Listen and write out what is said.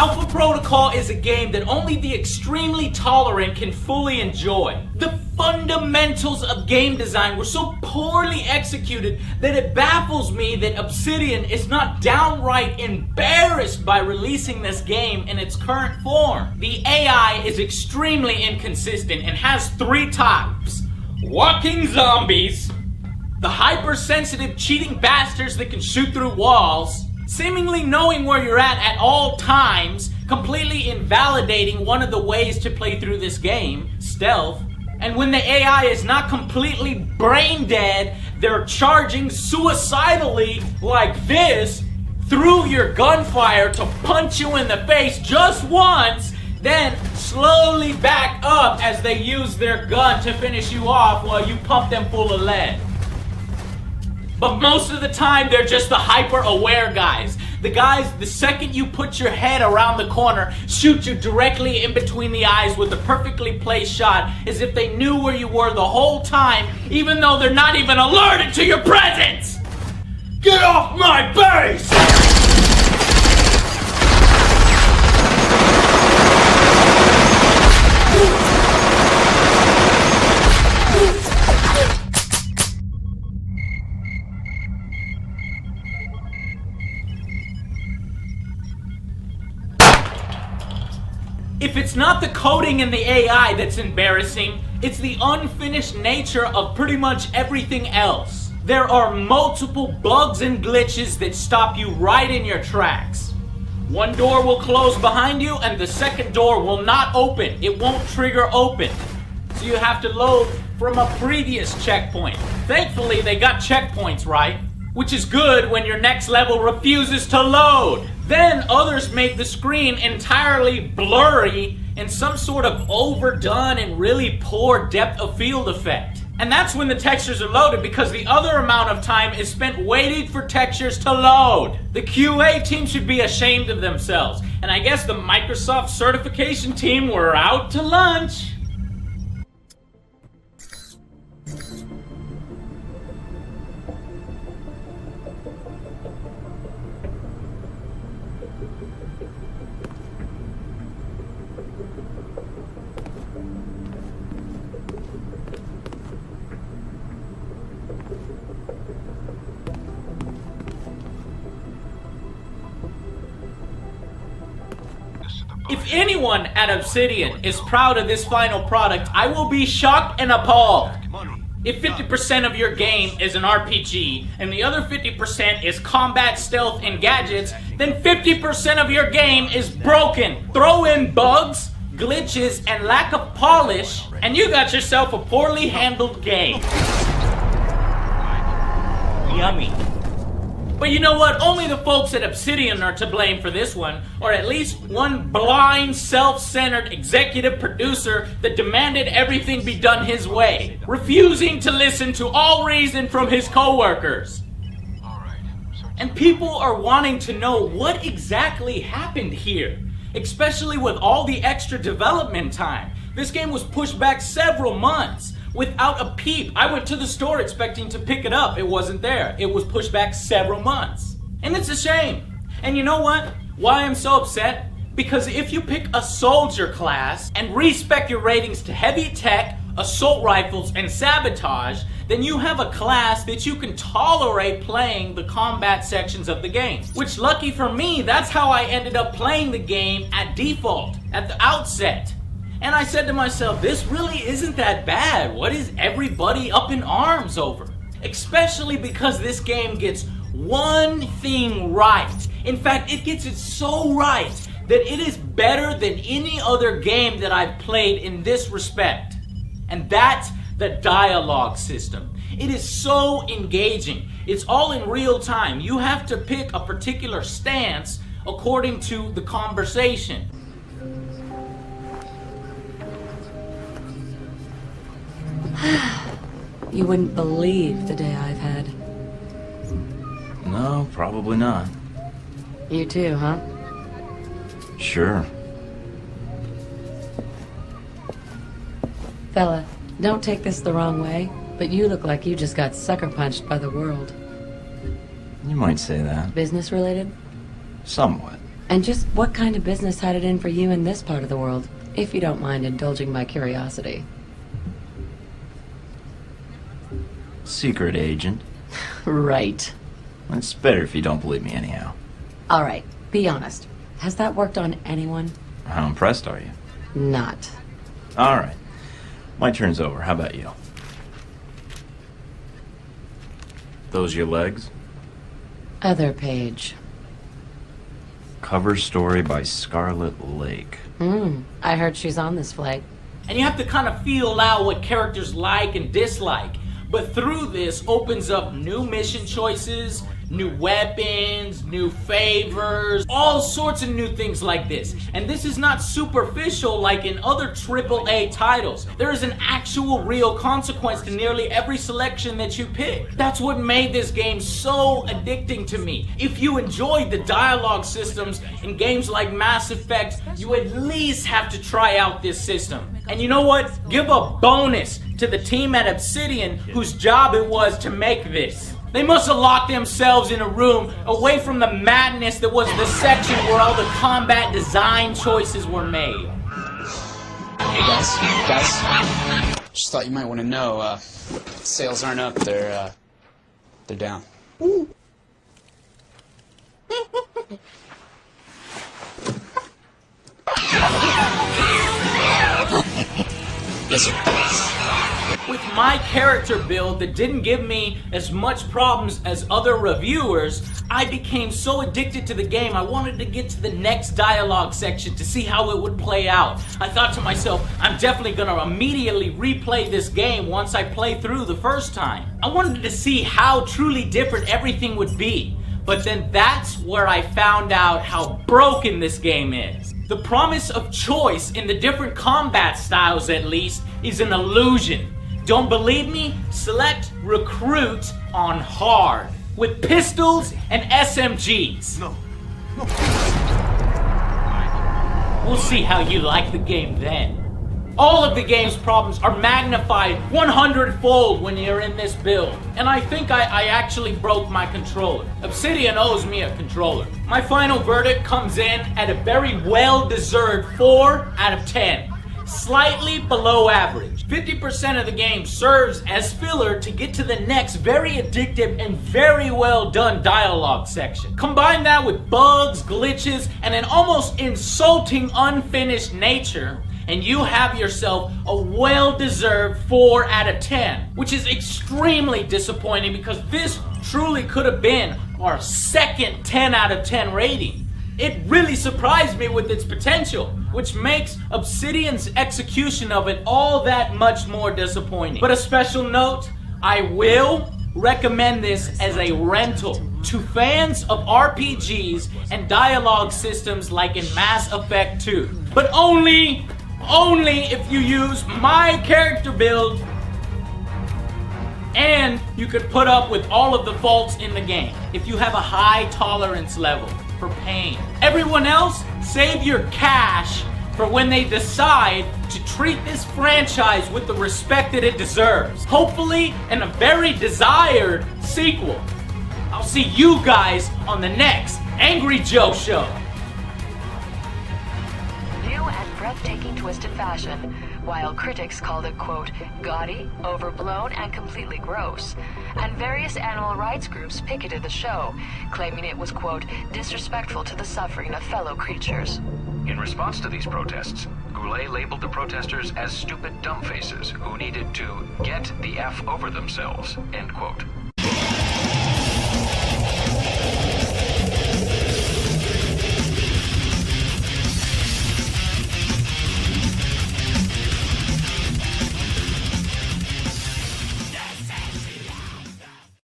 Alpha Protocol is a game that only the extremely tolerant can fully enjoy. The fundamentals of game design were so poorly executed that it baffles me that Obsidian is not downright embarrassed by releasing this game in its current form. The AI is extremely inconsistent and has 3 types. Walking zombies, the hypersensitive cheating bastards that can shoot through walls, seemingly knowing where you're at all times, completely invalidating one of the ways to play through this game, stealth, and when the AI is not completely brain dead, they're charging suicidally like this through your gunfire to punch you in the face just once, then slowly back up as they use their gun to finish you off while you pump them full of lead. But most of the time, they're just the hyper-aware guys. The guys, the second you put your head around the corner, shoot you directly in between the eyes with a perfectly placed shot, as if they knew where you were the whole time, even though they're not even alerted to your presence! Get off my base! If it's not the coding in the AI that's embarrassing, it's the unfinished nature of pretty much everything else. There are multiple bugs and glitches that stop you right in your tracks. One door will close behind you and the second door will not open. It won't trigger open. So you have to load from a previous checkpoint. Thankfully, they got checkpoints right, which is good when your next level refuses to load. Then others make the screen entirely blurry and some sort of overdone and really poor depth of field effect. And that's when the textures are loaded, because the other amount of time is spent waiting for textures to load. The QA team should be ashamed of themselves. And I guess the Microsoft certification team were out to lunch. If anyone at Obsidian is proud of this final product, I will be shocked and appalled. If 50% of your game is an RPG and the other 50% is combat, stealth, and gadgets, then 50% of your game is broken. Throw in bugs, glitches, and lack of polish, and you got yourself a poorly handled game. Yummy. But you know what? Only the folks at Obsidian are to blame for this one, or at least one blind, self-centered executive producer that demanded everything be done his way, refusing to listen to all reason from his co-workers. And people are wanting to know what exactly happened here, especially with all the extra development time. This game was pushed back several months. Without a peep. I went to the store expecting to pick it up. It wasn't there. It was pushed back several months. And it's a shame. And you know what? Why I'm so upset? Because if you pick a soldier class and respec your ratings to heavy tech, assault rifles, and sabotage, then you have a class that you can tolerate playing the combat sections of the game. Which, lucky for me, that's how I ended up playing the game at default, at the outset. And I said to myself, this really isn't that bad. What is everybody up in arms over? Especially because this game gets one thing right. In fact, it gets it so right that it is better than any other game that I've played in this respect. And that's the dialogue system. It is so engaging. It's all in real time. You have to pick a particular stance according to the conversation. You wouldn't believe the day I've had. No, probably not. You too, huh? Sure. Fella, don't take this the wrong way, but you look like you just got sucker punched by the world. You might say that. Business related? Somewhat. And just what kind of business had it in for you in this part of the world, if you don't mind indulging my curiosity? Secret agent. Right. It's better if you don't believe me anyhow. All right, be honest. Has that worked on anyone? How impressed are you? Not. All right. My turn's over. How about you? Those your legs? Other page. Cover story by Scarlet Lake. I heard she's on this flight. And you have to kind of feel out what characters like and dislike. But through this opens up new mission choices, new weapons, new favors, all sorts of new things like this. And this is not superficial like in other AAA titles. There is an actual real consequence to nearly every selection that you pick. That's what made this game so addicting to me. If you enjoyed the dialogue systems in games like Mass Effect, you at least have to try out this system. And you know what? Give a bonus to the team at Obsidian whose job it was to make this. They must have locked themselves in a room away from the madness that was the section where all the combat design choices were made. Hey guys, just thought you might want to know, sales aren't up, they're down. Yes, sir. With my character build that didn't give me as much problems as other reviewers, I became so addicted to the game I wanted to get to the next dialogue section to see how it would play out. I thought to myself, I'm definitely gonna immediately replay this game once I play through the first time. I wanted to see how truly different everything would be. But then that's where I found out how broken this game is. The promise of choice in the different combat styles, at least, is an illusion. Don't believe me? Select Recruit on Hard with pistols and SMGs. No. We'll see how you like the game then. All of the game's problems are magnified 100-fold when you're in this build. And I think I actually broke my controller. Obsidian owes me a controller. My final verdict comes in at a very well-deserved 4 out of 10. Slightly below average. 50% of the game serves as filler to get to the next very addictive and very well done dialogue section. Combine that with bugs, glitches, and an almost insulting unfinished nature, and you have yourself a well-deserved 4 out of 10, which is extremely disappointing because this truly could have been our second 10 out of 10 rating. It really surprised me with its potential, which makes Obsidian's execution of it all that much more disappointing. But a special note, I will recommend this as a rental to fans of RPGs and dialogue systems like in Mass Effect 2. But only if you use my character build and you could put up with all of the faults in the game. If you have a high tolerance level for pain. Everyone else, save your cash for when they decide to treat this franchise with the respect that it deserves. Hopefully, in a very desired sequel. I'll see you guys on the next AngryJoe show. New and breathtaking twist in fashion. While critics called it, quote, gaudy, overblown, and completely gross. And various animal rights groups picketed the show, claiming it was, quote, disrespectful to the suffering of fellow creatures. In response to these protests, Goulet labeled the protesters as stupid dumbfaces who needed to get the F over themselves, end quote.